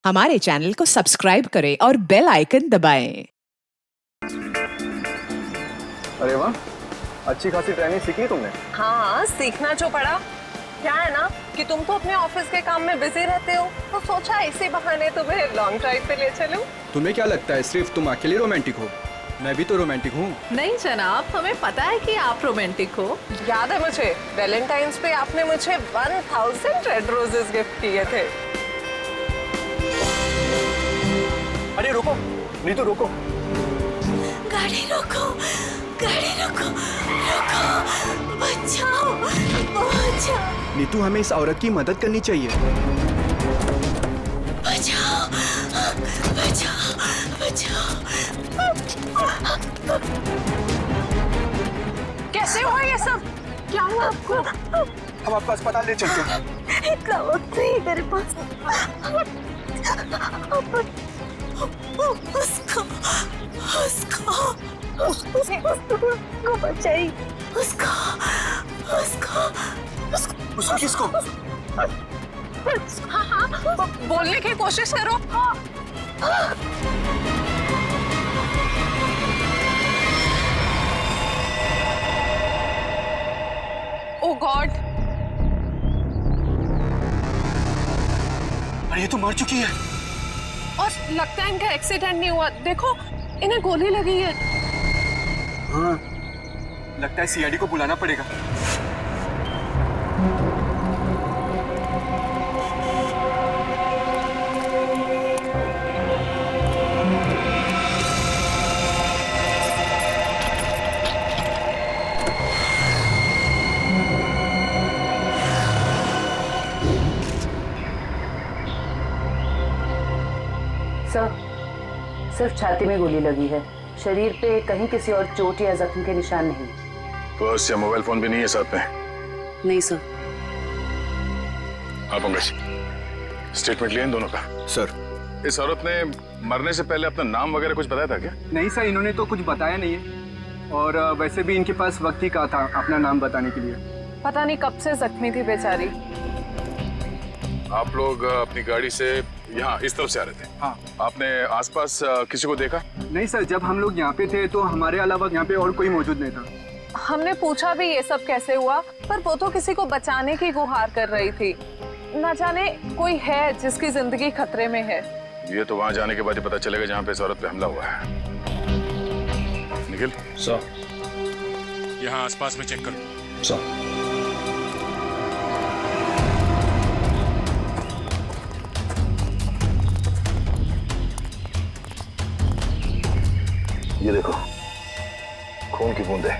हमारे चैनल को सब्सक्राइब करें और बेल आइकन दबाएं। अरे वाह, अच्छी खासी ट्रेनिंग सीखी तुमने। हाँ, सीखना जो पड़ा। क्या है ना कि तुम तो अपने ऑफिस के काम में बिजी रहते हो, तो सोचा इसी बहाने तुम्हें लॉन्ग ड्राइव पे ले चलूं। तुम्हें क्या लगता है सिर्फ तुम अकेले रोमांटिक हो? मैं भी तो रोमांटिक हूँ। नहीं जनाब, हमें पता है कि आप रोमांटिक हो। याद है मुझे, वैलेंटाइंस पे आपने मुझे 1000 रेड रोजेस गिफ्ट किए थे। अरे रुको, नीतू रुको। गाड़ी रोको, गाड़ी रोको, रोको, बचाओ, बचाओ, नीतू, हमें इस औरत की मदद करनी चाहिए। बचाओ, बचाओ, बचाओ। कैसे हुआ ये सब? क्या हुआ आपको? हम आपको अस्पताल ले चलते हैं। इतना वक्त नहीं मेरे पास। उसको बचाइए। उसको किसको? हाँ, बोलने की कोशिश करो। ओह गॉड, अरे ये तो मर चुकी है। और लगता है इनका एक्सीडेंट नहीं हुआ। देखो, इन्हें गोली लगी है। हाँ, लगता है सीआईडी को बुलाना पड़ेगा। सर, सिर्फ छाती में गोली लगी है। शरीर पे कहीं किसी और चोट या जख्म के निशान नहीं। पर्स या मोबाइल फोन भी नहीं है साथ में? नहीं सर। आप पंकज, स्टेटमेंट लिए इन दोनों का? सर, इस औरत ने मरने से पहले अपना नाम वगैरह कुछ बताया था क्या? नहीं सर, इन्होंने तो कुछ बताया नहीं है। और वैसे भी इनके पास वक्त ही कहा था अपना नाम बताने के लिए। पता नहीं कब से जख्मी थी बेचारी। आप लोग अपनी गाड़ी से यहाँ इस तरफ से आ रहे थे? हाँ। आपने आसपास किसी को देखा? नहीं सर, जब हम लोग यहाँ पे थे तो हमारे अलावा यहाँ पे और कोई मौजूद नहीं था। हमने पूछा भी ये सब कैसे हुआ, पर वो तो किसी को बचाने की गुहार कर रही थी। न जाने कोई है जिसकी जिंदगी खतरे में है। ये तो वहाँ जाने के बाद ही पता चलेगा जहाँ पे इस औरत पे हमला हुआ है। निखिल सर, यहाँ आसपास में चेक करो। सर, ये देखो, खून की बूंदें।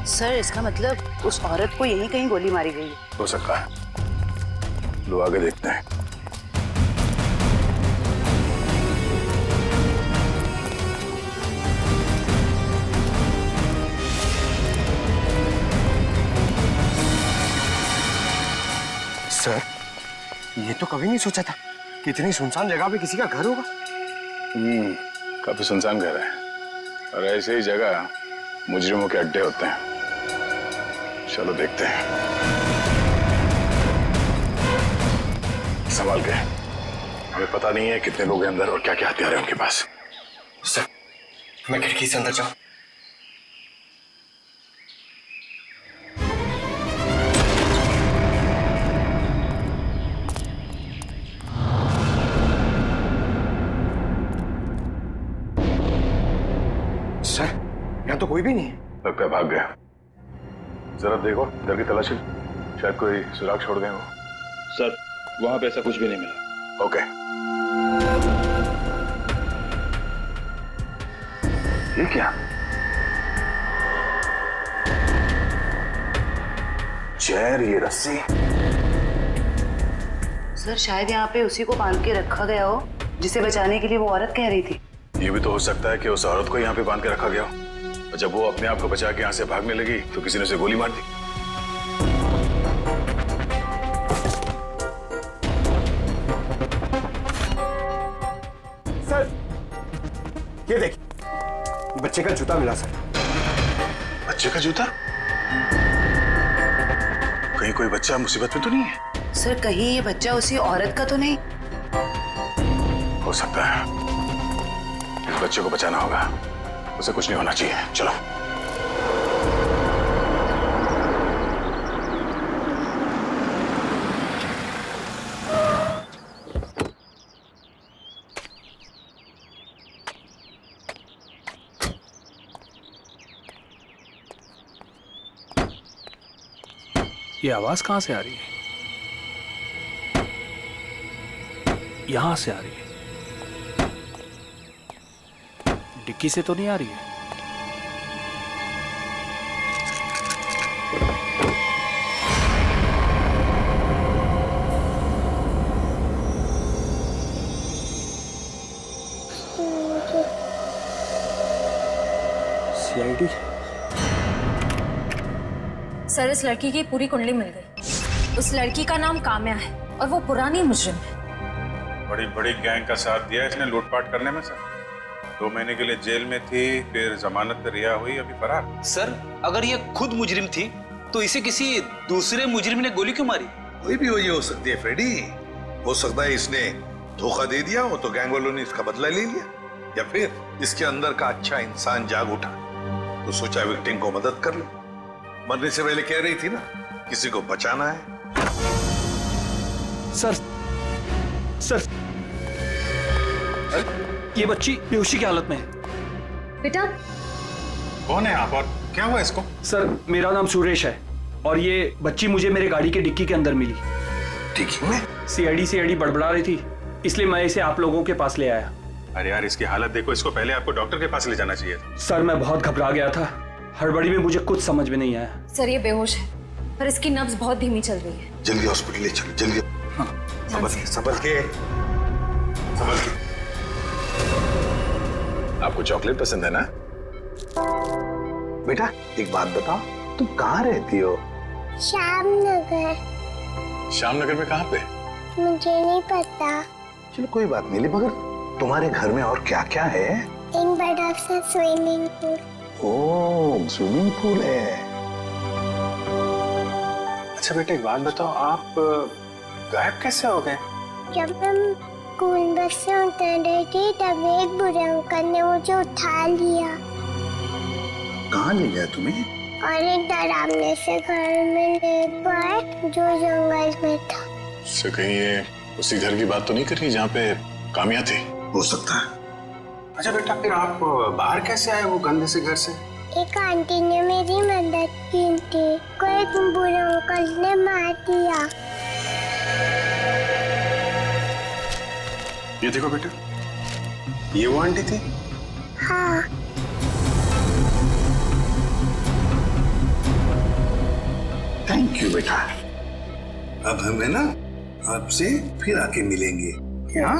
सर, इसका मतलब उस औरत को यहीं कहीं गोली मारी गई है। हो सकता है। लो आगे देखते हैं। सर, ये तो कभी नहीं सोचा था कि इतनी सुनसान जगह पे किसी का घर होगा। काफी सुनसान घर है और ऐसे ही जगह मुजरिमों के अड्डे होते हैं। चलो देखते हैं। संभाल के, हमें पता नहीं है कितने लोग हैं अंदर और क्या क्या हथियार है उनके पास। सर, मैं खिड़की से अंदर जाऊं? सर, यहाँ तो कोई भी नहीं है। लगता है भाग गया। जरा देखो, इधर की तलाशी, शायद कोई सुराग छोड़ गए हो। सर, वहाँ पे ऐसा कुछ भी नहीं मिला। ओके। ये क्या? चेयर, ये रस्सी। सर, शायद यहाँ पे उसी को बांध के रखा गया हो जिसे बचाने के लिए वो औरत कह रही थी। ये भी तो हो सकता है कि उस औरत को यहाँ पे बांध के रखा गया हो और जब वो अपने आप को बचा के यहाँ से भागने लगी तो किसी ने उसे गोली मार दी। सर, ये देखिए, बच्चे का जूता मिला सर। बच्चे का जूता? कहीं कोई बच्चा मुसीबत में तो नहीं है? सर कहीं ये बच्चा उसी औरत का तो नहीं? हो सकता है। इस बच्चे को बचाना होगा, उसे कुछ नहीं होना चाहिए। चलो। ये आवाज कहां से आ रही है? यहां से आ रही है। डिक्की से तो नहीं आ रही है। सीआईडी। सर इस लड़की की पूरी कुंडली मिल गई। उस लड़की का नाम काम्या है और वो पुरानी मुजरिम है। बड़ी बड़ी गैंग का साथ दिया इसने लूटपाट करने में सर। 2 महीने के लिए जेल में थी, फिर जमानत पे रिहा हुई, अभी फरार। सर अगर ये खुद मुजरिम थी तो इसे किसी दूसरे मुजरिम ने गोली क्यों मारी? कोई भी वजह हो सकती है फ्रेडी। हो सकता है इसने धोखा दे दिया हो तो गैंग वालों ने इसका बदला ले लिया, या फिर इसके अंदर का अच्छा इंसान जाग उठा तो सोचा विक्टिम को मदद कर लो। मरने से पहले कह रही थी ना किसी को बचाना है। सर ये बच्ची बेहोशी की हालत में है। बेटा कौन है आप और क्या हुआ इसको? सर मेरा नाम सुरेश है और ये बच्ची मुझे मेरे गाड़ी के डिक्की के अंदर मिली। डिक्की में? सीआईडी बड़बड़ा रही थी, इसलिए मैं इसे आप लोगों के पास ले आया। अरे यार इसकी हालत देखो, इसको पहले आपको डॉक्टर के पास ले जाना चाहिए था। सर मैं बहुत घबरा गया था, हड़बड़ी में मुझे कुछ समझ में नहीं आया। सर ये बेहोश है पर इसकी नब्ज बहुत धीमी चल रही है। जल्दी हॉस्पिटल ले चलो, जल्दी। संभल के। आपको चॉकलेट पसंद है ना? बेटा एक बात बताओ, तुम कहाँ रहती हो? श्यामनगर। श्यामनगर में कहाँ पे? मुझे नहीं पता। चलो कोई बात नहीं, मगर तुम्हारे घर में और क्या क्या है? एक बड़ा सा स्विमिंग पूल। ओह स्विमिंग पूल है। अच्छा बेटा एक बात बताओ, आप गायब कैसे हो गए? जब हम स्कूल बस से उतर रही थी तब एक बुरे अंकल ने मुझे उठा लिया। कहाँ ले गया तुम्हें? और एक डरावने से घर में ले गए जो जंगल में था। इससे कहीं ये उसी घर की बात तो नहीं कर रही जहाँ पे कामिया थी? हो सकता है। अच्छा बेटा फिर आप बाहर कैसे आए वो गंदे से घर से? एक आंटी ने मेरी मदद की थी, को एक बुरे अंकल ने मार दिया। ये देखो बेटा, ये वो आंटी थी? हाँ। थैंक यू बेटा। अब हमें ना आपसे फिर आके मिलेंगे क्या?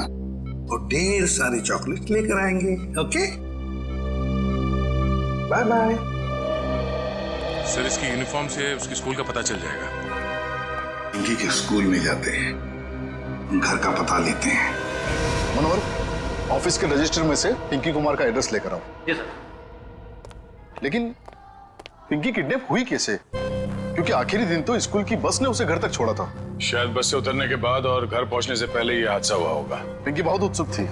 और ढेर सारी चॉकलेट लेकर आएंगे। Okay bye bye. सर इसकी यूनिफॉर्म से उसके स्कूल का पता चल जाएगा। इनकी के स्कूल में जाते हैं, घर का पता लेते हैं। मनोहर, ऑफिस के रजिस्टर में से पिंकी कुमार का एड्रेस लेकर आओ। Yes sir. लेकिन पिंकी किडनैप हुई कैसे? क्योंकि आखिरी दिन तो स्कूल की बस ने उसे घर तक छोड़ा था। शायद बस से उतरने के बाद और घर पहुंचने से पहले ये हादसा हुआ होगा। पिंकी बहुत उत्सुक थी,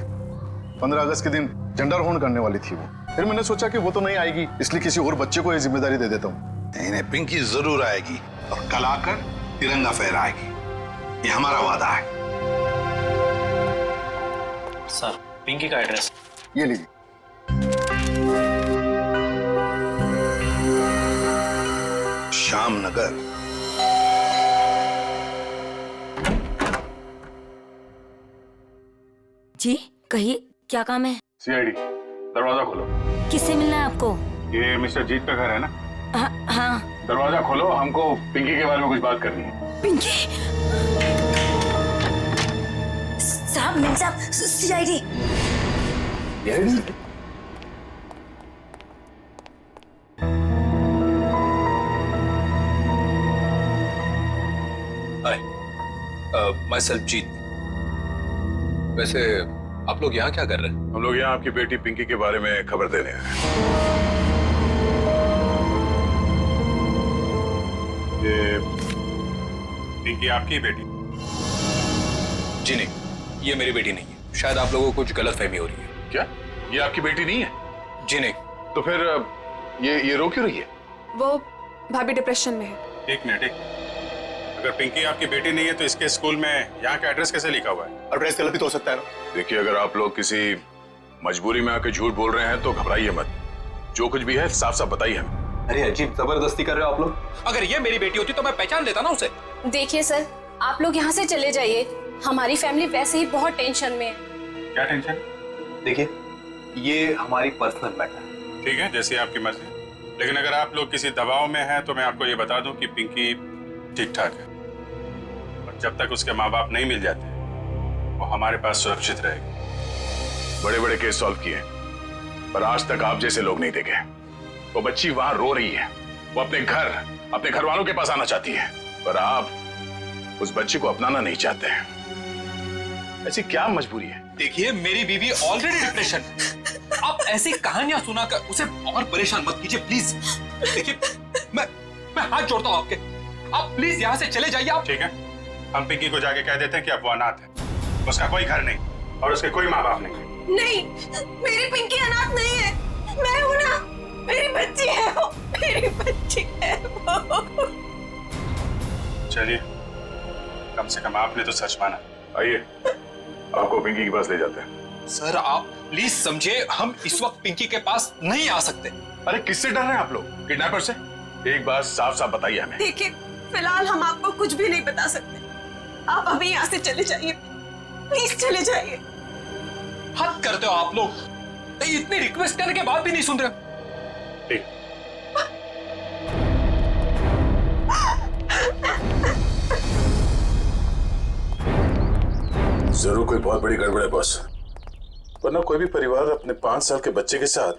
15 अगस्त के दिन झंडारोहण करने वाली थी वो। फिर मैंने सोचा कि वो तो नहीं आएगी, इसलिए किसी और बच्चे को ये जिम्मेदारी दे देता हूँ। नहीं, पिंकी जरूर आएगी और कल आकर तिरंगा फहराएगी, ये हमारा वादा है। सर पिंकी का एड्रेस ये लीजिए। श्यामनगर। जी कहिए, क्या काम है? सीआईडी, दरवाजा खोलो। किससे मिलना है आपको? ये मिस्टर जीत का घर है ना? हाँ। दरवाजा खोलो, हमको पिंकी के बारे में कुछ बात करनी है। पिंकी साहब, मिल साहब, सीआईडी। माय सेल्फ जीत। वैसे आप लोग यहाँ क्या कर रहे हैं? हम लोग यहाँ आपकी बेटी पिंकी के बारे में खबर देने आए हैं। ये पिंकी आपकी बेटी? जी नहीं, ये मेरी बेटी नहीं है। शायद आप लोगों को कुछ गलतफहमी हो रही है। क्या ये आपकी बेटी नहीं है? जी नहीं। तो फिर ये रो क्यों रही है? वो भाभी डिप्रेशन में है। एक मिनट, अगर पिंकी आपकी बेटी नहीं है तो इसके स्कूल में यहाँ का एड्रेस कैसे लिखा हुआ है? एड्रेस गलत भी तो हो सकता है ना। देखिए, अगर आप लोग किसी मजबूरी में आके झूठ बोल रहे हैं तो घबराइए मत। जो कुछ भी है साफ साफ बताइए हमें। अरे अजीब जबरदस्ती कर रहे हो आप लोग। अगर ये मेरी बेटी होती तो मैं पहचान लेता ना उसे। देखिए सर, आप लोग यहाँ से चले जाइए। हमारी फैमिली वैसे ही बहुत टेंशन में है। क्या टेंशन? देखिए, ये हमारी पर्सनल मैटर है। ठीक है, जैसी आपकी मर्जी। लेकिन अगर आप लोग किसी दबाव में हैं तो मैं आपको ये बता दूं कि पिंकी ठीक ठाक है, और जब तक उसके माँ बाप नहीं मिल जाते वो हमारे पास सुरक्षित रहेगी। बड़े बड़े केस सॉल्व किए, पर आज तक आप जैसे लोग नहीं देखे। वो बच्ची वहां रो रही है, वो अपने घर वालों के पास आना चाहती है, पर आप उस बच्ची को अपनाना नहीं चाहते हैं। ऐसी क्या मजबूरी है? देखिए, मेरी बीवी ऑलरेडी डिप्रेशन। आप ऐसी कहानियां सुनाकर उसे और परेशान मत कीजिए प्लीज। देखिए, मैं हाथ जोड़ता हूं आपके। आप प्लीज यहाँ से चले जाइए। आप ठीक है, हम पिंकी को जाके कह देते हैं कि अब वो अनाथ है, उसका कोई घर नहीं और उसके कोई माँ बाप नहीं। नहीं, मेरी पिंकी अनाथ नहीं है। मैं हूं ना, मेरी बच्ची है वो, मेरी बच्ची है वो। चलिए, कम से कम आपने तो सच माना। आइए, आपको पिंकी के पास ले जाते हैं। सर, आप प्लीज समझे, हम इस वक्त पिंकी के पास नहीं आ सकते। अरे किससे डर रहे हैं आप लोग? किडनैपर से? एक बात साफ साफ बताइए हमें। देखिए, फिलहाल हम आपको कुछ भी नहीं बता सकते। आप अभी यहाँ से चले जाइए, प्लीज चले जाइए। हद करते हो आप लोग, इतनी रिक्वेस्ट करने के बाद भी नहीं सुन रहे। ठीक। जरूर कोई बहुत बड़ी गड़बड़ है बॉस, वरना कोई भी परिवार अपने 5 साल के बच्चे के साथ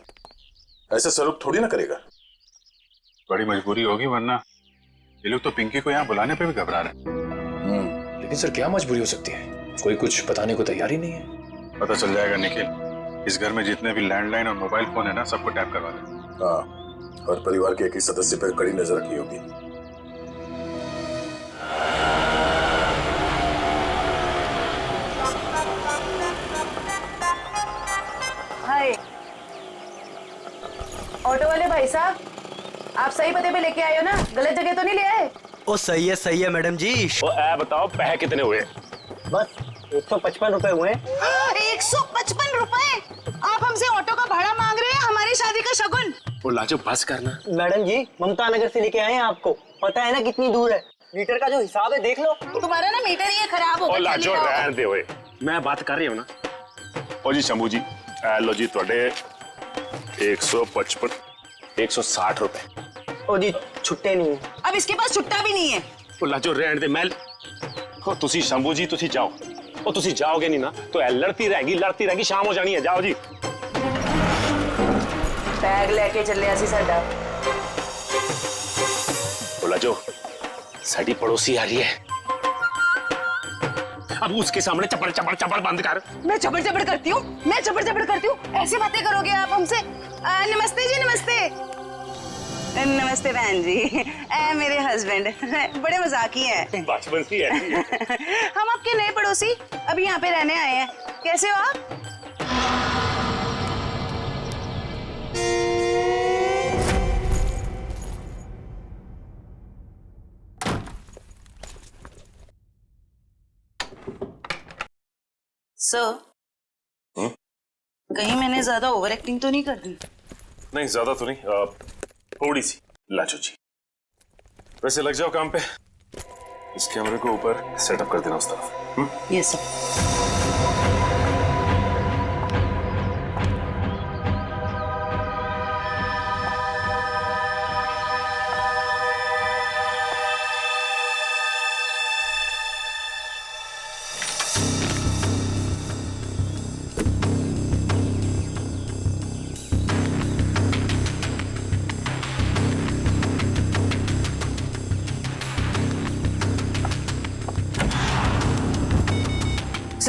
ऐसा सलूक थोड़ी ना करेगा। बड़ी मजबूरी होगी, वरना ये लोग तो पिंकी को यहाँ बुलाने पे भी घबरा रहे हैं। लेकिन सर क्या मजबूरी हो सकती है? कोई कुछ बताने को तैयार ही नहीं है। पता चल जाएगा निखिल। इस घर में जितने भी लैंडलाइन और मोबाइल फोन है ना, सबको टैप करवा दे। हाँ, और परिवार के एक ही सदस्य पर कड़ी नजर रखनी होगी। हाय, ऑटो वाले भाई साहब, आप सही पते पे लेके आए हो ना? गलत जगह तो नहीं ले आए? ओ सही है मैडम जी। ओ बताओ, पैसे कितने हुए? बस 155 रुपए हुए। 155 रुपए? आप हमसे ऑटो का भाड़ा मांग रहे हैं, हमारी शादी का शगुन? ओ लाजो, बस करना। मैडम जी, ममता नगर से लेके आए हैं आपको। पता है ना कितनी दूर है? मीटर का जो हिसाब है देख लो। तुम्हारा ना मीटर ये खराब हो ओ लाजो, रहन दे ओए, मैं बात कर रही हूँ ना। ओ जी शंभू जी, लो जी तुहाडे 155 160 रुपए। ओ जी छुट्टे नहीं है। अब इसके पास छुट्टा भी नहीं है। ओ लाजो, रहन दे। मैं ओ तुसी शंभू जी, तुसी जाओ। ओ तुसी जाओगे नहीं ना तो ए लड़ती रहेगी, शाम हो जानी है। जाओ जी। बैग लेके चले आसी साडा। ओ लाजो, साडी पड़ोसी आ रही है, अब उसके सामने चपड़ चपड़ चपड़ बंद कर। मैं चपड़ चपड़ करती हूँ, मैं चपड़ चपड़ करती हूँ? ऐसी बातें करोगे आप हमसे? नमस्ते जी, नमस्ते। नमस्ते बहन जी, मेरे हस्बैंड बड़े मजाकी हैं। बचपन से ऐसी है। हम आपके नए पड़ोसी अभी यहाँ पे रहने आए हैं। कैसे हो आप? सर, कहीं मैंने ज्यादा ओवर एक्टिंग तो नहीं कर दी? नहीं, ज्यादा तो नहीं, थोड़ी सी। लाजो जी, वैसे लग जाओ काम पे। इस कैमरे को ऊपर सेटअप कर देना उस तरफ। Yes sir.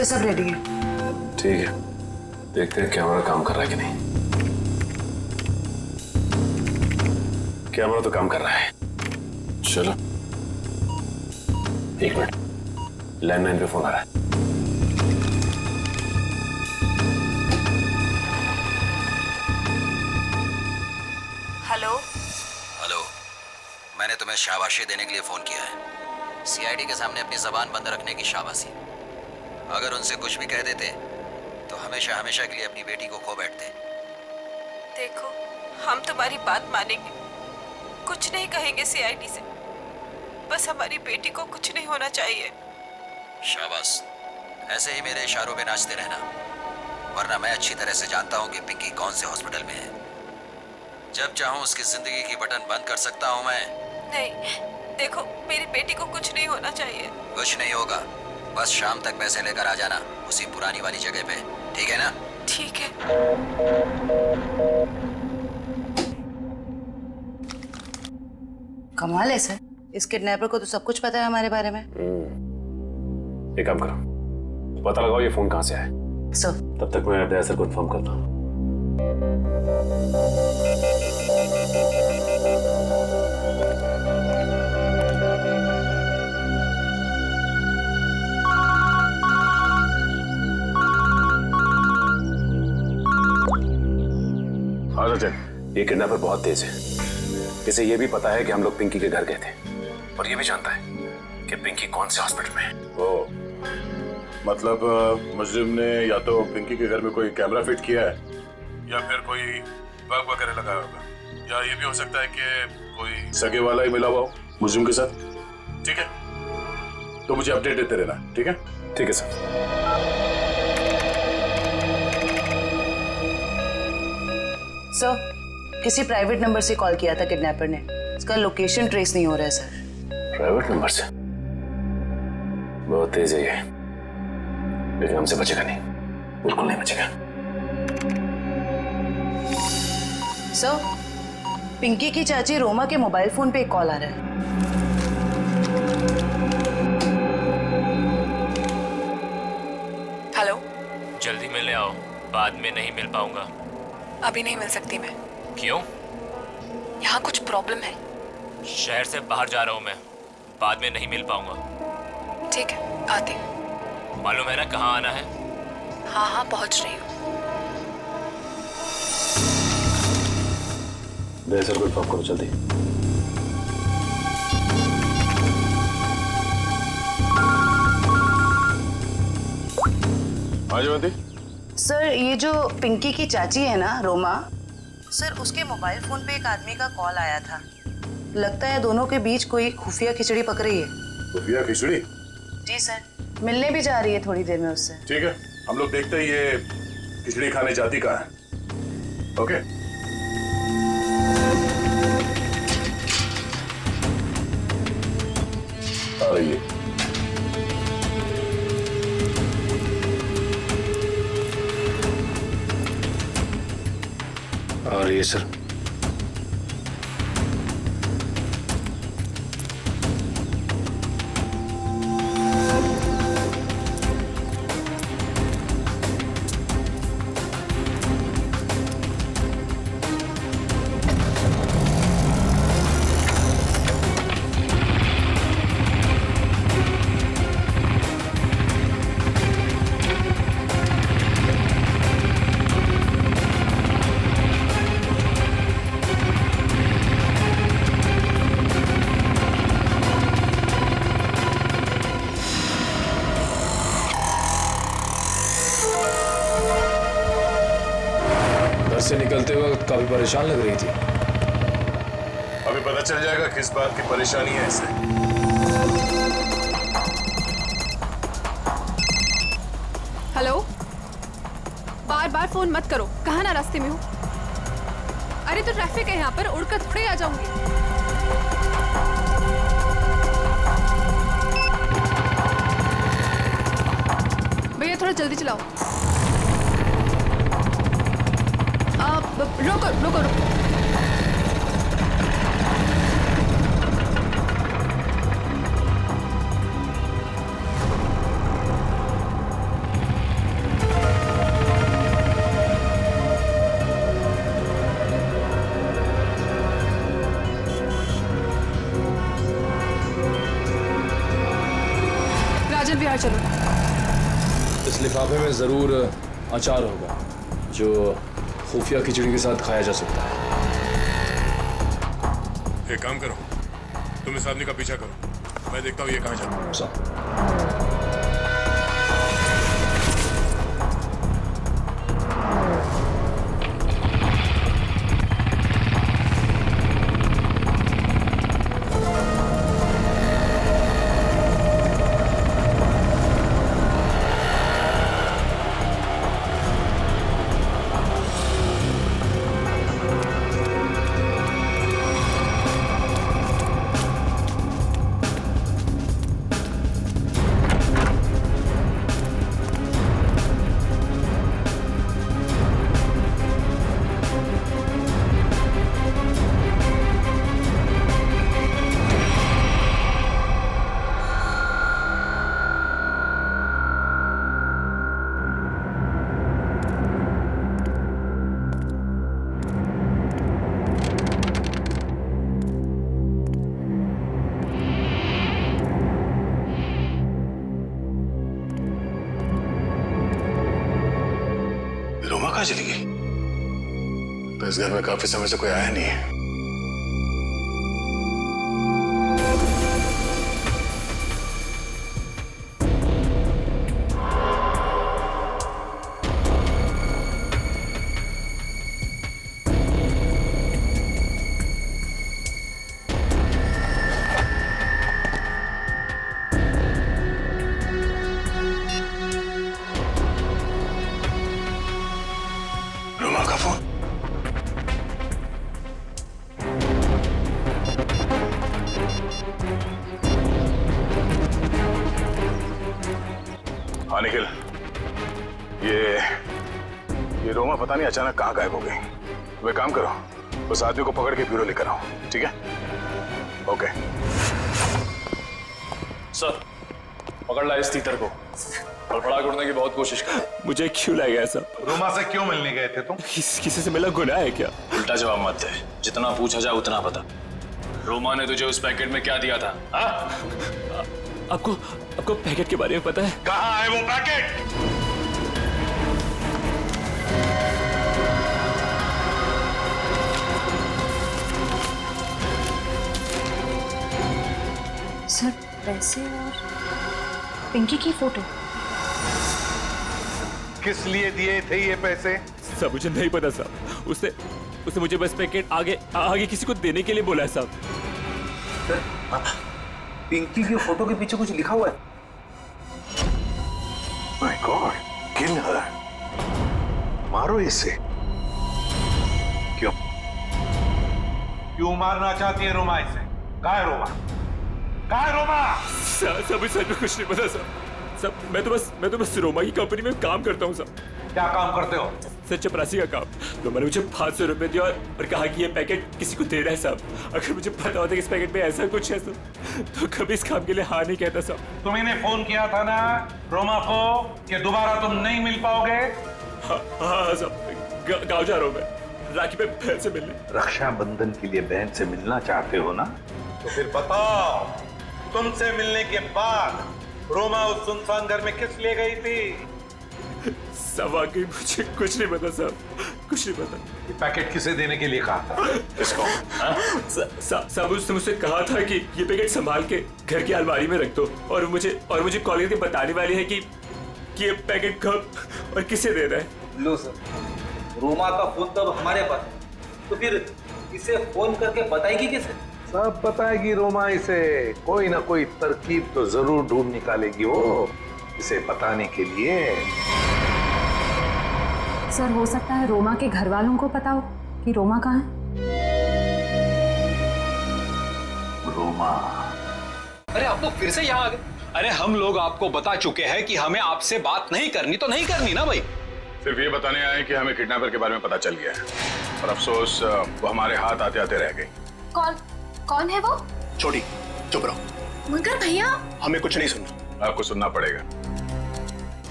सब रेडी है? ठीक है, देखते हैं कैमरा काम कर रहा है कि नहीं। कैमरा तो काम कर रहा है। चलो 1 मिनट, लैंडलाइन पे फोन आ रहा है। मैंने तुम्हें शाबाशी देने के लिए फोन किया है। सीआईडी के सामने अपनी जबान बंद रखने की शाबाशी। अगर उनसे कुछ भी कह देते तो हमेशा हमेशा के लिए अपनी बेटी को खो बैठते। देखो, हम तुम्हारी बात मानेंगे, कुछ नहीं कहेंगे सीआईडी से। बस हमारी बेटी को कुछ नहीं होना चाहिए। शाबाश, ऐसे ही मेरे इशारों पे नाचते रहना, वरना मैं अच्छी तरह से जानता हूँ कि पिंकी कौन से हॉस्पिटल में है। जब चाहूँ उसकी जिंदगी की बटन बंद कर सकता हूँ मैं। नहीं, देखो, मेरी बेटी को कुछ नहीं होना चाहिए। कुछ नहीं होगा, बस शाम तक पैसे लेकर आ जाना उसी पुरानी वाली जगह पे, ठीक है ना? ठीक है। कमाल है सर, इस किडनैपर को तो सब कुछ पता है हमारे बारे में। एक काम करो, पता लगाओ ये फोन कहाँ से आया। सर, तब तक मैं अपने आंसर को इन्फॉर्म करता हूँ। हाँ सचिन, ये किडनैपर बहुत तेज है। इसे ये भी पता है कि हम लोग पिंकी के घर गए थे, और ये भी जानता है कि पिंकी कौन से हॉस्पिटल में है। ओ, मतलब मुजरिम ने या तो पिंकी के घर में कोई कैमरा फिट किया है या फिर कोई बग वगैरह लगाया होगा, या ये भी हो सकता है कि कोई सगे वाला ही मिला हुआ हो मुजरिम के साथ। ठीक है, तो मुझे अपडेट देते रहना, ठीक है? ठीक है सर। सर, किसी प्राइवेट नंबर से कॉल किया था किडनैपर ने, इसका लोकेशन ट्रेस नहीं हो रहा है सर। प्राइवेट नंबर से? बहुत तेज है ये, लेकिन हमसे बचेगा नहीं, बिल्कुल नहीं बचेगा। सर, पिंकी की चाची रोमा के मोबाइल फोन पे एक कॉल आ रहा है। हेलो, जल्दी मिलने आओ, बाद में नहीं मिल पाऊंगा। अभी नहीं मिल सकती मैं। क्यों? यहाँ कुछ प्रॉब्लम है। शहर से बाहर जा रहा हूँ मैं, बाद में नहीं मिल पाऊंगा। ठीक है, आती हूँ। मालूम है ना कहाँ आना है? हाँ हाँ, पहुँच रही हूँ। सर को इन्फॉर्म करो जल्दी। हाँ जयवंती। सर, ये जो पिंकी की चाची है ना, रोमा, सर उसके मोबाइल फोन पे एक आदमी का कॉल आया था। लगता है दोनों के बीच कोई खुफिया खिचड़ी पक रही है। खुफिया खिचड़ी? जी सर, मिलने भी जा रही है थोड़ी देर में उससे। ठीक है, हम लोग देखते हैं ये खिचड़ी खाने जाती कहाँ है। ओके। आ रही है। आ रही है सर। से निकलते वक्त काफी परेशान लग रही थी। अभी पता चल जाएगा किस बात की परेशानी है इसे। हेलो, बार बार फोन मत करो, कहाँ ना रास्ते में हो। अरे तो ट्रैफिक है यहाँ पर, उड़कर थोड़े आ जाऊंगी। भैया थोड़ा जल्दी चलाओ। रोको रोको रोको। राजन बिहार चलो। इस लिफाफे में जरूर अचार होगा जो खुफिया खिचड़ी के साथ खाया जा सकता है। एक काम करो, तुम इस आदमी का पीछा करो, मैं देखता हूँ ये कहाँ जाता है। रोमा कहाँ चली गई? तो इस घर में काफी समय से कोई आया नहीं है। रोमा का फोन। हाँ निखिल, ये रोमा पता नहीं अचानक कहाँ गायब हो गई। वे काम करो, उस आदमी को पकड़ के ब्यूरो लेकर आओ, ठीक है? ओके सर, पकड़ लाया इस तीतर को और बड़ा करने की बहुत कोशिश कर। मुझे क्यों लाया गया सर? रोमा से क्यों मिलने गए थे तुम? किसी से मिला गुनाह है क्या? उल्टा जवाब मत दे, जितना पूछा जाए उतना बता। रोमा ने तुझे उस पैकेट में क्या दिया था? आपको पैकेट के बारे में पता है? कहाँ है वो पैकेट? सर, पैसे और पिंकी की फोटो। किस लिए दिए थे ये पैसे? सब मुझे नहीं पता साहब। उसने मुझे बस पैकेट आगे किसी को देने के लिए बोला है साहब। पिंकी की फोटो के पीछे कुछ लिखा हुआ है। माय गॉड, किल हर। मारो इसे। क्यों? क्यों मारना चाहती है रोमा इसे? कहाँ है रोमा? कहाँ है रोमा? सब सच में कुछ नहीं पता साहब। सब मैं तो बस रोमा की कंपनी में काम करता हूँ साहब। क्या काम करते हो? सर, चपरासी का काम। तो मैंने मुझे 500 रुपए दिया और कहा कि ये पैकेट किसी को देना है साहब। अगर मुझे पता होता कि इस पैकेट में ऐसा कुछ है तो कभी इस काम के लिए हाँ नहीं कहता साहब। तुमने फोन किया था ना रोमा को कि दोबारा तुम नहीं मिल पाओगे? हाँ साहब, गाँव जा रहा हूँ मैं राखी पे बहन से मिलने। रक्षाबंधन के लिए बहन से मिलना चाहते हो ना? तो फिर बताओ, तुमसे मिलने के बाद रोमा उस सुनसान घर में किस लिए गई थी? सब वाकई मुझे कुछ नहीं पता साहब, कुछ नहीं पता। ये पैकेट किसे देने के लिए कहा था? किसको? साहब, उसने मुझसे कहा था कि ये पैकेट संभाल के घर की अलमारी में रख दो और मुझे कॉल करके बताने वाली है कि ये पैकेट कब और किसे देना है। लो सर, रोमा का फोन तब हमारे पास, तो फिर इसे फोन करके बताएगी किसे? सब बताएगी रोमा इसे। कोई ना कोई तरकीब तो जरूर ढूंढ निकालेगी वो इसे बताने के लिए। सर, हो सकता है रोमा के घर वालों को पता हो कि रोमा कहाँ है। रोमा? अरे आप लोग फिर से यहाँ आ गए। अरे हम लोग आपको बता चुके हैं कि हमें आपसे बात नहीं करनी, तो नहीं करनी ना भाई। सिर्फ ये बताने आए कि हमें किडनैपर के बारे में पता चल गया है और अफसोस वो हमारे हाथ आते आते रह गई। कौन है वो? छोटी, चुप रहो। मगर भैया, हमें कुछ नहीं सुनना। आपको सुनना पड़ेगा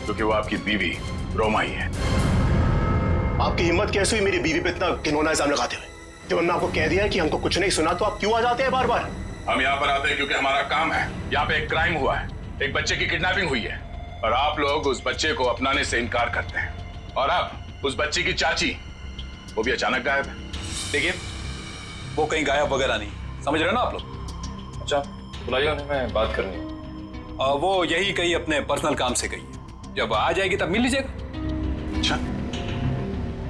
क्योंकि वो आपकी बीवी रोमा ही है। आपकी हिम्मत कैसे हुई मेरी बीवी पे इतना घिनौना इल्जाम लगाते हुए? जब हमने आपको कह दिया है कि हमको कुछ नहीं सुना, तो आप क्यों आ जाते हैं बार बार? हम यहाँ पर आते हैं क्योंकि हमारा काम है। यहाँ पे एक क्राइम हुआ है, एक बच्चे की किडनैपिंग हुई है और आप लोग उस बच्चे को अपनाने से इनकार करते हैं। और अब उस बच्ची की चाची वो भी अचानक गायब है। देखिए, वो कहीं गायब वगैरह नहीं, समझ रहे हो ना आप लोग? अच्छा बुलाइए उन्हें, मैं बात करनी है। वो यही कहीं अपने पर्सनल काम से गई है, जब आ जाएगी तब मिल लीजिएगा। अच्छा,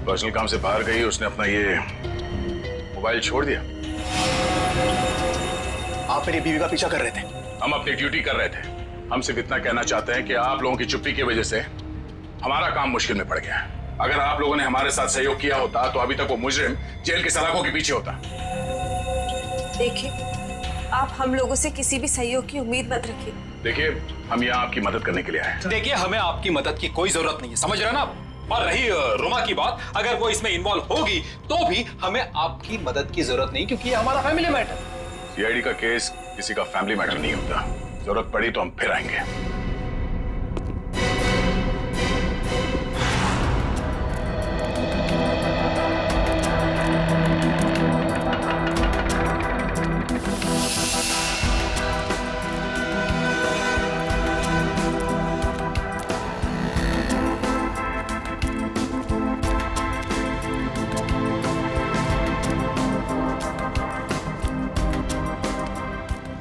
पर्सनल काम से बाहर गई, उसने अपना ये मोबाइल छोड़ दिया। आप मेरी बीवी का पीछा कर रहे थे। हम अपनी ड्यूटी कर रहे थे। हम सिर्फ इतना कहना चाहते हैं कि आप लोगों की चुप्पी की वजह से हमारा काम मुश्किल में पड़ गया है। अगर आप लोगों ने हमारे साथ सहयोग किया होता तो अभी तक वो मुजरिम जेल की सलाखों के पीछे होता। देखिए, आप हम लोगों से किसी भी सहयोग की उम्मीद मत रखिए। देखिए, हम यहाँ आपकी मदद करने के लिए आए हैं। देखिए, हमें आपकी मदद की कोई जरूरत नहीं है, समझ रहे हैं ना आप? और रही रोमा की बात, अगर वो इसमें इन्वॉल्व होगी तो भी हमें आपकी मदद की जरूरत नहीं, क्योंकि ये हमारा फैमिली मैटर। सीआईडी का केस किसी का फैमिली मैटर नहीं होता। जरूरत पड़ी तो हम फिर आएंगे।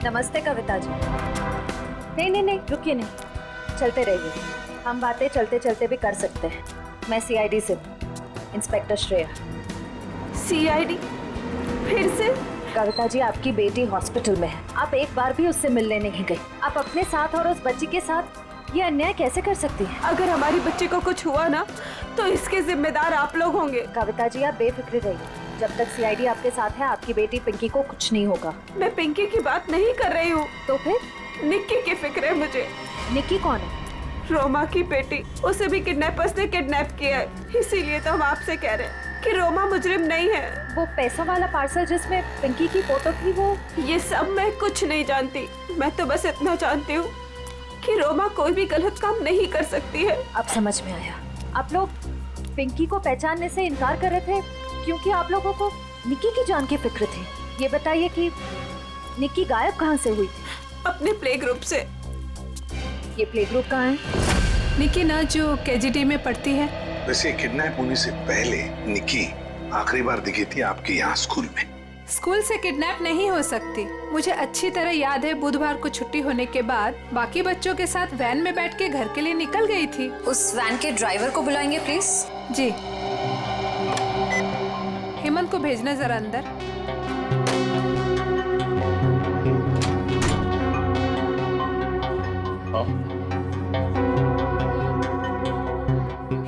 नमस्ते कविता जी। नहीं, रुकिए नहीं, चलते रहिए। हम बातें चलते चलते भी कर सकते हैं। मैं सीआईडी से इंस्पेक्टर श्रेया। सीआईडी? फिर से? कविता जी, आपकी बेटी हॉस्पिटल में है, आप एक बार भी उससे मिलने नहीं गई। आप अपने साथ और उस बच्ची के साथ ये अन्याय कैसे कर सकती हैं? अगर हमारी बच्ची को कुछ हुआ ना, तो इसके जिम्मेदार आप लोग होंगे। कविता जी, आप बेफिक्र रहिए। जब तक सीआईडी आपके साथ है, आपकी बेटी पिंकी को कुछ नहीं होगा। मैं पिंकी की बात नहीं कर रही हूँ। तो फिर? निक्की की फिक्र है मुझे। निक्की कौन है? रोमा की बेटी। उसे भी किडनैपर्स ने किडनैप किया है। इसीलिए तो हम आपसे कह रहे हैं कि रोमा मुजरिम नहीं है। वो पैसा वाला पार्सल जिसमें पिंकी की फोटो थी, वो? ये सब मैं कुछ नहीं जानती। मैं तो बस इतना जानती हूँ कि रोमा कोई भी गलत काम नहीं कर सकती है। अब समझ में आया। आप लोग पिंकी को पहचानने से इनकार कर रहे थे क्योंकि आप लोगों को निक्की की जान की फिक्र थी। ये बताइए कि निक्की गायब कहाँ से हुई थी? अपने प्ले ग्रुप से। ये प्ले ग्रुप कहाँ है? निक्की ना जो केजीटी में पढ़ती है। वैसे किडनैप होने से पहले निक्की आखिरी बार दिखी थी आपके यहाँ स्कूल में। स्कूल से किडनैप नहीं हो सकती। मुझे अच्छी तरह याद है, बुधवार को छुट्टी होने के बाद बाकी बच्चों के साथ वैन में बैठ के घर के लिए निकल गई थी। उस वैन के ड्राइवर को बुलाएंगे प्लीज। जी। हेमंत को भेजना जरा अंदर।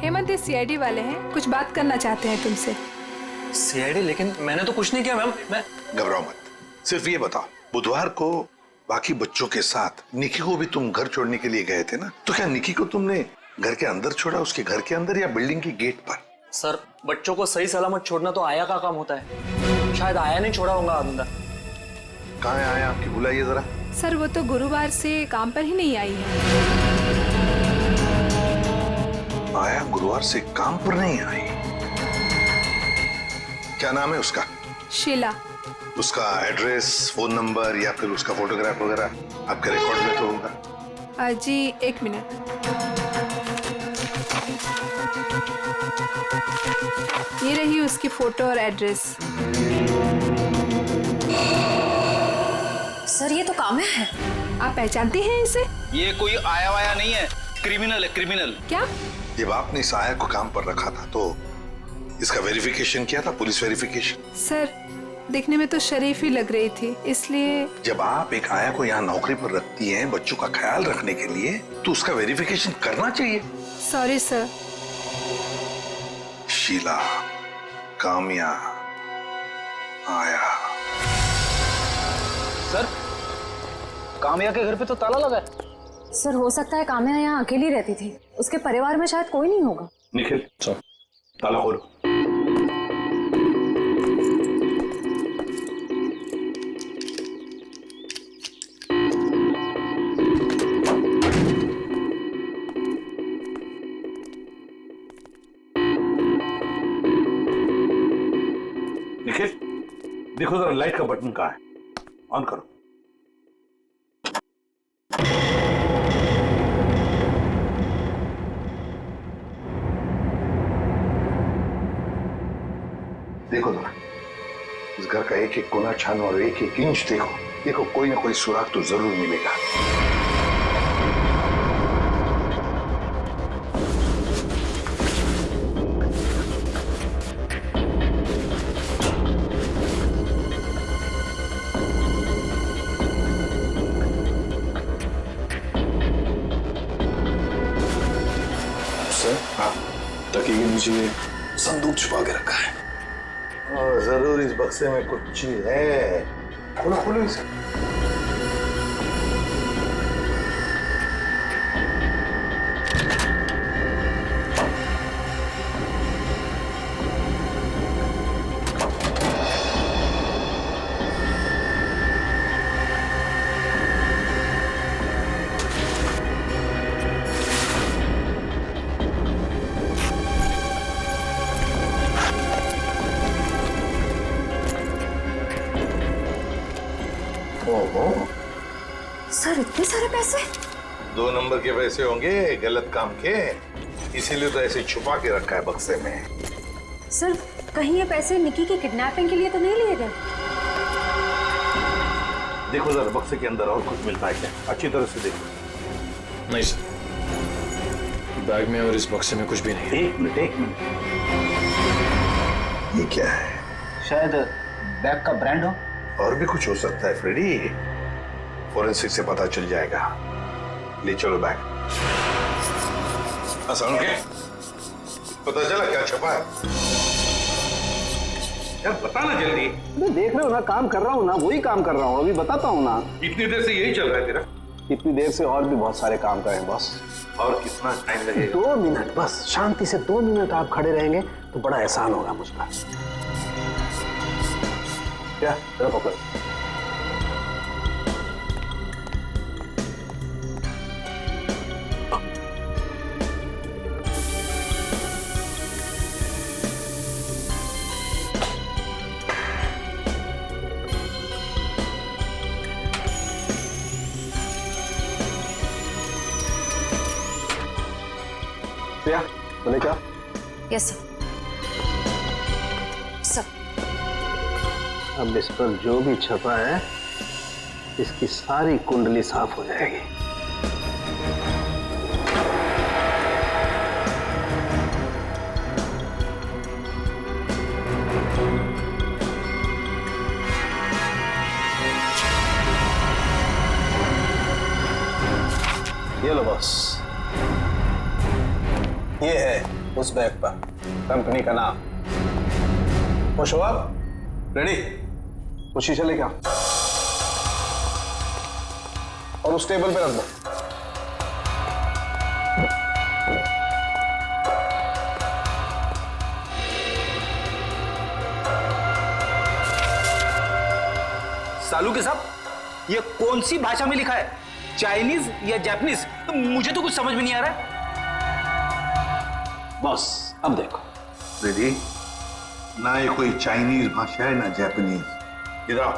हेमंत, ये सीआईडी वाले हैं, कुछ बात करना चाहते हैं तुमसे। सीआईडी? लेकिन मैंने तो कुछ नहीं किया मैम। मैं घबराओ मत, सिर्फ ये बताओ, बुधवार को बाकी बच्चों के साथ निक्की को भी तुम घर छोड़ने के लिए गए थे ना? तो क्या निक्की को तुमने घर के अंदर छोड़ा, उसके घर के अंदर, या बिल्डिंग की गेट पर? सर, बच्चों को सही सलामत छोड़ना तो आया का काम होता है। शायद आया नहीं छोड़ा होगा अंदर। कहाँ है आया आपकी? बुलाइए जरा। सर, वो तो गुरुवार से काम पर ही नहीं आई है। आया गुरुवार से काम पर नहीं आई? क्या नाम है उसका? शीला। उसका एड्रेस, फोन नंबर या फिर उसका फोटोग्राफ वगैरह आपके रिकॉर्ड में तो होगा? जी, एक मिनट। ये रही उसकी फोटो और एड्रेस। सर, ये तो काम्या है। आप पहचानती हैं इसे? ये कोई आया वाया नहीं है, क्रिमिनल है, क्रिमिनल। क्या? जब आपने इस आया को काम पर रखा था तो इसका वेरिफिकेशन किया था, पुलिस वेरिफिकेशन? सर, देखने में तो शरीफ ही लग रही थी, इसलिए। जब आप एक आया को यहाँ नौकरी पर रखती हैं बच्चों का ख्याल रखने के लिए, तो उसका वेरिफिकेशन करना चाहिए। Sorry sir. शीला, काम्या, आया। सर, काम्या के घर पे तो ताला लगा है। सर, हो सकता है काम्या यहाँ अकेली रहती थी, उसके परिवार में शायद कोई नहीं होगा। निखिल, सर, ताला खोलो। निखिल, देखो जरा लाइट का बटन कहाँ है, ऑन करो। देखो जरा, इस घर का एक एक कोना छानो और एक एक इंच देखो। देखो कोई ना कोई सुराग तो जरूर मिलेगा। तकिए के नीचे संदूक छुपा के रखा है। और जरूर इस बक्से में कुछ चीज है। खोलो खोलो इसे। सर इतने सारे पैसे? 2 नंबर के पैसे होंगे गलत काम के, इसीलिए तो ऐसे छुपा के रखा है बक्से में। सर कहीं ये पैसे निकी की किडनैपिंग के लिए तो नहीं लिए गए? देखो जरा बक्से के अंदर और कुछ मिलता है क्या, अच्छी तरह से देखो। नहीं सर, बैग में और इस बक्से में कुछ भी नहीं है। एक मिनट ये क्या है? शायद बैग का ब्रांड हो। और भी कुछ हो सकता है फ्रेडी, फोरेंसिक से पता चल जाएगा। ले चलो बैग। असलम के पता चला क्या छपा है? यार बताना जल्दी। देख रहे हो ना, काम कर रहा हूँ ना, वही काम कर रहा हूँ, अभी बताता हूँ ना। इतनी देर से यही चल रहा है तेरा? इतनी देर से और भी बहुत सारे काम करें बॉस। और कितना टाइम लगेगा? 2 मिनट बस, शांति से 2 मिनट आप खड़े रहेंगे तो बड़ा एहसान होगा मुझ पर। क्या पकड़। बोले क्या? Yes sir. सर अब इस पर जो भी छपा है इसकी सारी कुंडली साफ हो जाएगी। ये लो बॉस, ये है उस बैग पर कंपनी का नाम। खुश हो आप? रेडी? वो शीशा लेके आओ और उस टेबल पे रख दो। सालू के साहब, ये कौन सी भाषा में लिखा है? चाइनीज या जापानीज? तो मुझे तो कुछ समझ में नहीं आ रहा है। बॉस अब देखो रेडी, ना ये कोई चाइनीज भाषा है ना जापानीज। इधर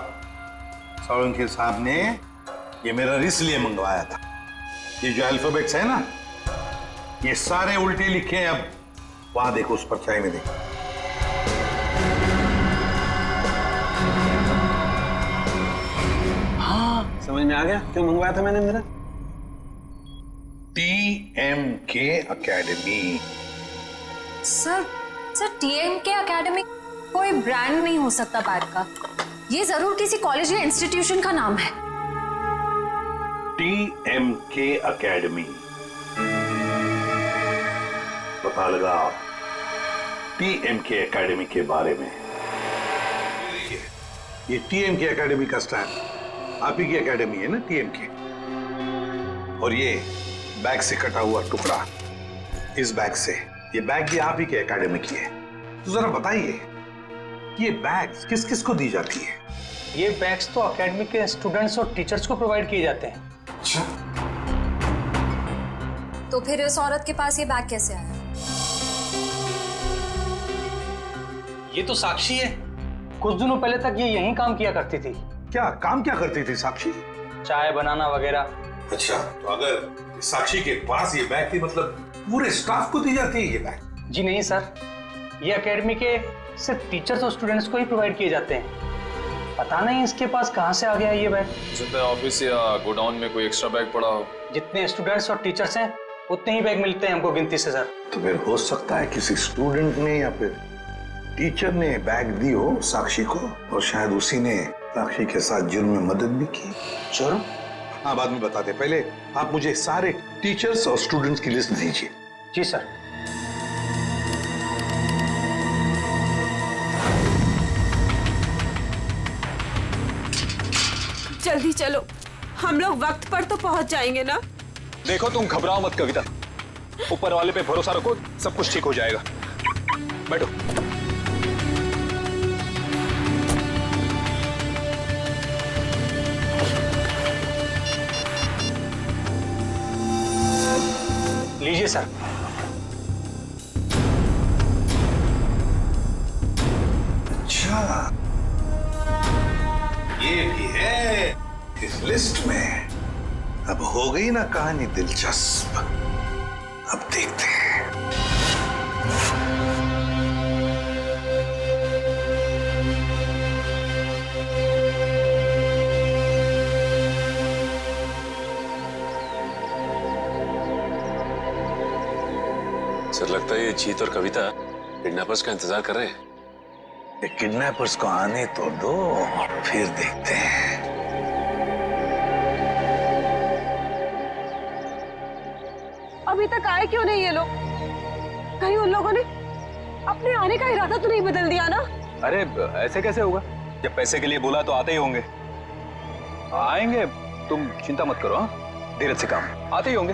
सालुंके साहब ने ये मेरा इसलिए मंगवाया था। ये जो अल्फाबेट्स है ना, ये सारे उल्टे लिखे हैं। अब वहां देखो उस परछाई में देखो। हाँ समझ में आ गया क्यों मंगवाया था मैंने मेरा। TMK academy. Sir TMK academy कोई ब्रांड नहीं हो सकता बैग का, ये जरूर किसी कॉलेज या इंस्टीट्यूशन का नाम है। TMK एकेडमी, पता लगा TMK एकेडमी के बारे में। ये TMK एकेडमी का स्टैंड आप ही की एकेडमी है ना, TMK। और ये बैग से कटा हुआ टुकड़ा, इस बैग से, ये बैग भी आप ही के एकेडमी की है। तो जरा बताइए ये बैग्स किस किस को दी जाती है? ये बैग्स तो एकेडमी के स्टूडेंट्स और टीचर्स को प्रोवाइड किए जाते हैं। अच्छा, तो फिर इस औरत के पास ये बैग कैसे आया? ये तो साक्षी है, कुछ दिनों पहले तक ये यहीं काम किया करती थी। क्या काम क्या करती थी साक्षी? चाय बनाना वगैरह। अच्छा, तो अगर साक्षी के पास ये बैग थी, मतलब पूरे स्टाफ को दी जाती है ये बैग? जी नहीं सर, ये एकेडमी के सिर्फ टीचर्स और स्टूडेंट्स को ही प्रोवाइड किए जाते हैं। पता नहीं इसके पास कहाँ से आ गया ये बैग। सकता है ऑफिस या गोडाउन में कोई एक्स्ट्रा बैग पड़ा हो। जितने स्टूडेंट्स और टीचर्स हैं उतने ही बैग मिलते हैं हमको गिनती से सर। तो फिर हो सकता है किसी स्टूडेंट ने या फिर टीचर ने बैग दी हो साक्षी को, और शायद उसी ने साक्षी के साथ जुर्म में मदद भी की। जुर्म? हाँ, बाद में बताते, पहले आप मुझे सारे टीचर्स और स्टूडेंट्स की लिस्ट दीजिए। जी सर। जल्दी चलो, हम लोग वक्त पर तो पहुंच जाएंगे ना। देखो तुम घबराओ मत कविता, ऊपर वाले पे भरोसा रखो, सब कुछ ठीक हो जाएगा। बैठो। लीजिए सर। अच्छा, ये भी है इस लिस्ट में। अब हो गई ना कहानी दिलचस्प। अब देखते हैं। सर लगता है ये जीत और कविता किडनैपर्स का इंतजार कर रहे हैं। ये किडनैपर्स को आने तो दो, फिर देखते हैं। अभी तक आए क्यों नहीं ये लोग? कहीं उन लोगों ने अपने आने का इरादा तो नहीं बदल दिया ना? अरे ऐसे कैसे होगा? जब पैसे के लिए बोला तो आते ही होंगे। आएंगे, तुम चिंता मत करो। हाँ, धीरज से काम, आते ही होंगे।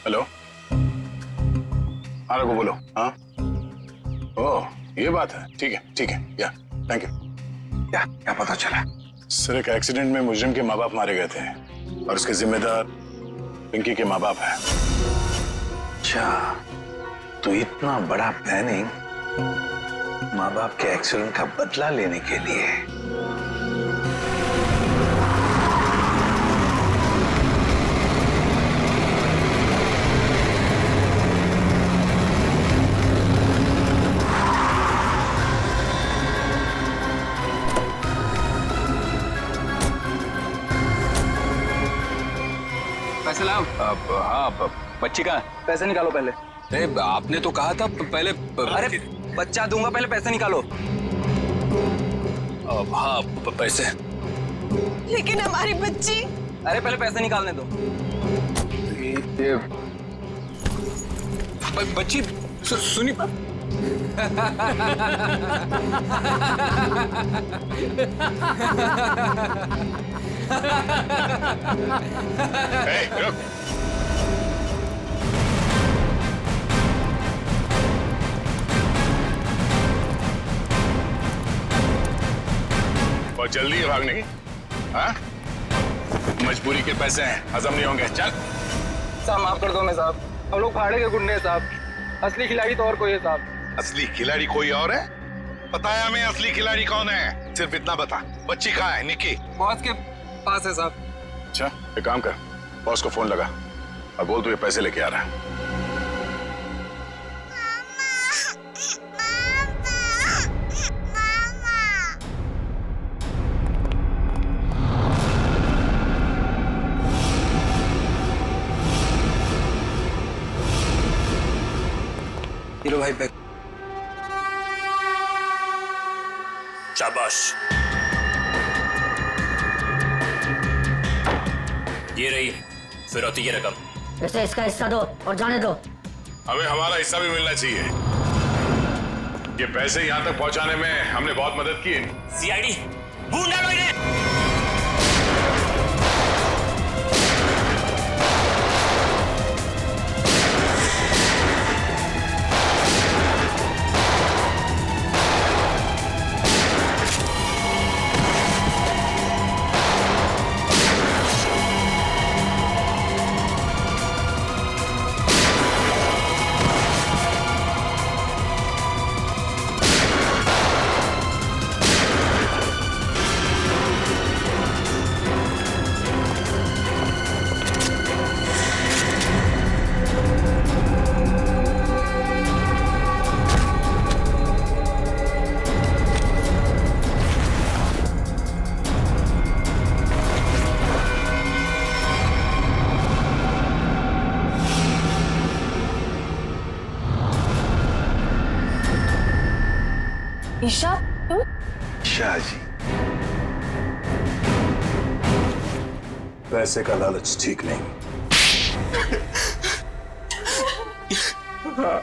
हेलो, हाँ रघु बोलो। हाँ, ओह ये बात है, ठीक है, या थैंक यू। क्या पता चला? सर एक एक्सीडेंट में मुजरिम के माँ बाप मारे गए थे और उसके जिम्मेदार पिंकी के माँ बाप हैं। अच्छा, तो इतना बड़ा प्लानिंग माँ बाप के एक्सीडेंट का बदला लेने के लिए। पैसे लाओ। हाँ, बच्ची कहाँ है? पैसे निकालो पहले। अरे आपने तो कहा था पहले। अरे बच्चा दूंगा, पहले पैसे निकालो। हाँ पैसे। लेकिन हमारी बच्ची। अरे पहले पैसे निकालने दो। ये बच्ची सुनी। रुक। बहुत जल्दी है भागने की। हाँ? मजबूरी के पैसे हैं, हजम नहीं होंगे। चल। साहब माफ कर दो मैं साहब, हम लोग भाड़े के गुंडे हैं साहब। असली खिलाड़ी तो और कोई है साहब। असली खिलाड़ी कोई और है? बताया मैं असली खिलाड़ी कौन है, सिर्फ इतना बता। बच्ची कहाँ है? निकी बॉस के पास है साहब। अच्छा एक काम कर, बॉस को फोन लगा और बोल तू ये पैसे लेके आ रहा है। हीरो भाई बैग। शाबाश, ये रही फिरौती की रकम। इसे इसका हिस्सा दो और जाने दो। हमें हमारा हिस्सा भी मिलना चाहिए। ये पैसे यहाँ तक पहुँचाने में हमने बहुत मदद की है। सीआईडी ढूंढ डालो इन्हें। ईशा तुम? शाह जी, पैसे का लालच ठीक नहीं। हाँ,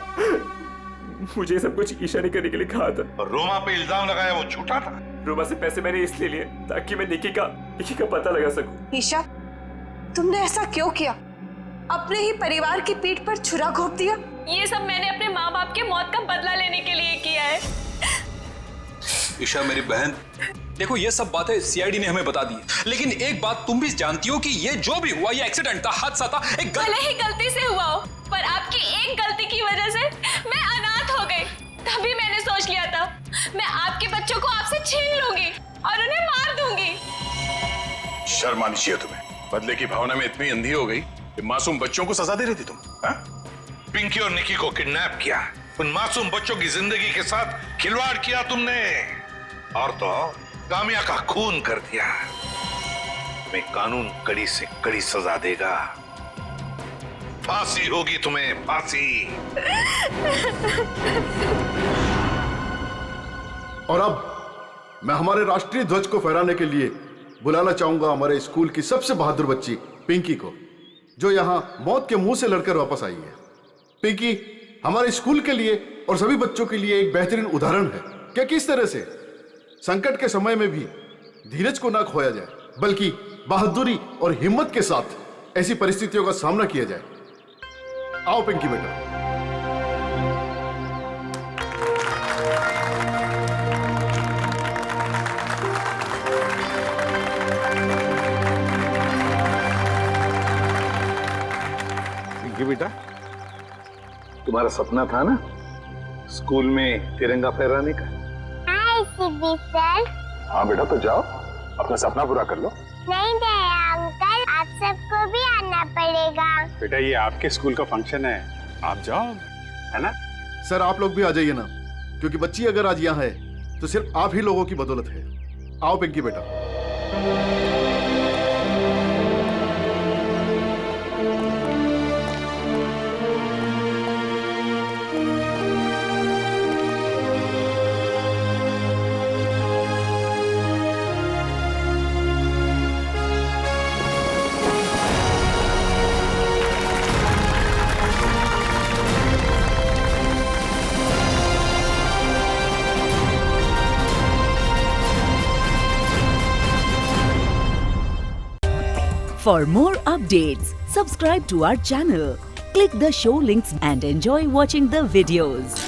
मुझे सब कुछ ईशा ने करने के लिए कहा था। और रोमा पे इल्जाम लगाया वो झूठा था। रोमा से पैसे मैंने इसलिए लिए ताकि मैं निकी का पता लगा सकूं। ईशा, तुमने ऐसा क्यों किया? अपने ही परिवार की पीठ पर छुरा घोंप दिया। ये सब मैंने अपने माँ बाप के मौत का बदला लेने के लिए किया है। ईशा मेरी बहन, देखो ये सब बातें सीआईडी ने हमें बता दी, लेकिन एक बात तुम भी जानती हो कि ये जो भी हुआ ये एक्सीडेंट था, हादसा था, एक भले ही गलती से हुआ हो, पर आपकी एक गलती की वजह से मैं अनाथ हो गई। तभी मैंने सोच लिया था मैं आपके बच्चों को आपसे छीन लूंगी और उन्हें मार दूंगी। शर्म आनी चाहिए तुम्हें। बदले की भावना में इतनी अंधी हो गई कि मासूम बच्चों को सजा दे रही थी तुम। पिंकी और निकी को किडनैप किया, उन मासूम बच्चों की जिंदगी के साथ खिलवाड़ किया तुमने, और तो कामिया का खून कर दिया। तुम्हें कानून कड़ी से कड़ी सजा देगा, फांसी होगी तुम्हें, फांसी। और अब मैं हमारे राष्ट्रीय ध्वज को फहराने के लिए बुलाना चाहूंगा हमारे स्कूल की सबसे बहादुर बच्ची पिंकी को, जो यहां मौत के मुंह से लड़कर वापस आई है। पिंकी हमारे स्कूल के लिए और सभी बच्चों के लिए एक बेहतरीन उदाहरण है कि किस तरह से संकट के समय में भी धीरज को ना खोया जाए, बल्कि बहादुरी और हिम्मत के साथ ऐसी परिस्थितियों का सामना किया जाए। आओ पिंकी बेटा। पिंकी बेटा, तुम्हारा सपना था ना स्कूल में तिरंगा फहराने का? हाय सिद्धि सर। हाँ बेटा, तो जाओ अपना सपना पूरा कर लो। नहीं दया अंकल, आप सबको भी आना पड़ेगा। बेटा ये आपके स्कूल का फंक्शन है, आप जाओ, है ना? सर आप लोग भी आ जाइए ना, क्योंकि बच्ची अगर आज यहाँ है तो सिर्फ आप ही लोगों की बदौलत है। आओ पिंकी बेटा। For more updates, subscribe to our channel, click the show links and enjoy watching the videos.